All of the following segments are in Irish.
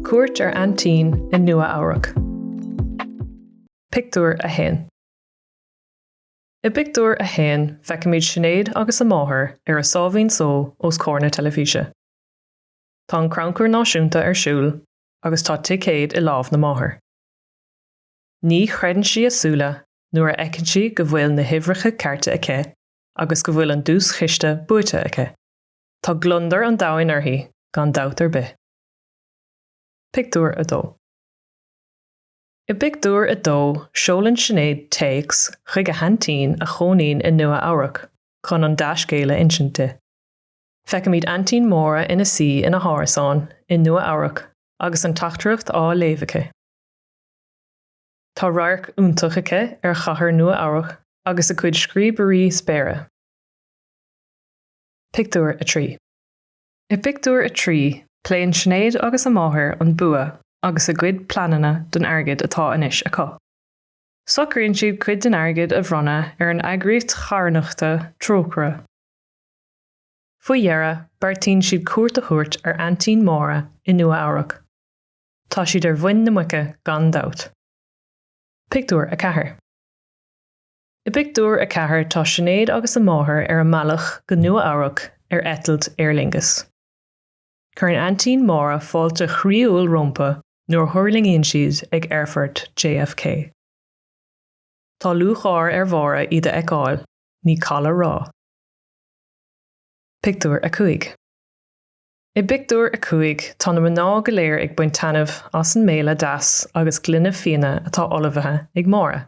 Cuairt ar Aintín in Nua-Eabhrac. Pictiúr a hain. I Pictiúr a hain feicimid Sinead agus a máthair ar a sábhaín só os cór na telefíse. Tá an cranchúr náisiúnta ar siúl agus tá ticéad I lámh na máthair. Ní chreideann si asúla nuair a eiceann si go bhfuil na huimhreacha cearta aici agus go bhfuil an dús chiste buaite aici. Tá glundar an domhain uirthi gan dabhtar ar bith. Pictiúr a dó. I Pictiúr a dó seolann Sinead takes chuig a Aintín a chonaíonn in Nua-Eabhrac chun an daiscéile insinte. Feicimid Aintín móra ina sí ina hárasán in Nua-Eabhrac agus an tachtarach á léamhacha. Tá rairc úntach aici ar chathair Nua-Eabhrac agus a cuid scríbhairí spéire. Pictiúr a trí. I Pictiúr a trí, pléann Sinead agus a máthair an bua agus a gcuid planana don airgid atá inis acu. Socraíonn siad cuid den airgid a bhronna ar an eagraíocht charnachta trócara. Faoi dhearra, beartaíonn siad cuairt a thuairt ar Aintín móra in Nua-Eabhrac. Tá siad ar bhain na muice gan dabht. Pictiúr a ceathair. I Pictiúr a ceathair tá Sinead agus a máthair ar a mbealach go Nua-Eabhrac ar eitilt Aer Lingus. Chuir an Aintín móra fáilte chriúil rompa nuair thuirlingíonn siad ag airfort JFK. Tá luachár ar mhóra iad a fháil, ní calla rá. Pictiúr a chuig. I Pictiúr a chuig tá na mná go léir ag buin tainmh as an méile das agus glunne fianna atá olmhathe ag móra.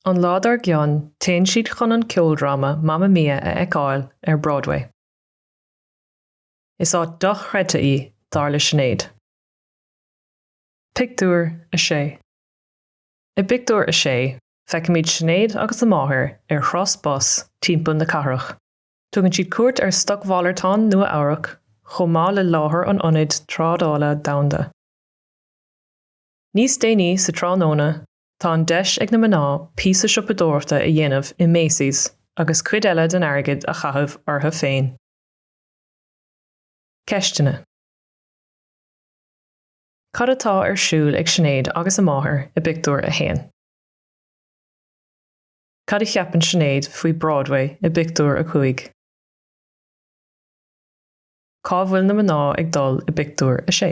An ládar gcionn téann siad chun an ceoldrama Mamma Mia a fháil ar Broadway. Is áit do chreidte í darla Sinead. Pictiúr a sé. I Pictiúr a sé, feicimid Sinead agus a máthair ar chrossbus timpeall na Cathrach. Tugann siad cuairt ar stochmhallartán Nua-Eabhrac chomh maith le láthair an ionad trádála domhanda. Níos déanaí sa tráthnóna, tá an deis ag na mná píosa siopadóirta a dhéanamh I Macy's agus cuid eile den airgid a chaithimh orthu féin. Ceistena. Cad atá ar siúl ag Sinead agus a máthair I Pictiúr a hain. Cad a cheapann Sinead faoi Broadway I Pictiúr a chuig. Cá bhfuil na mná ag dul I Pictiúr a sé.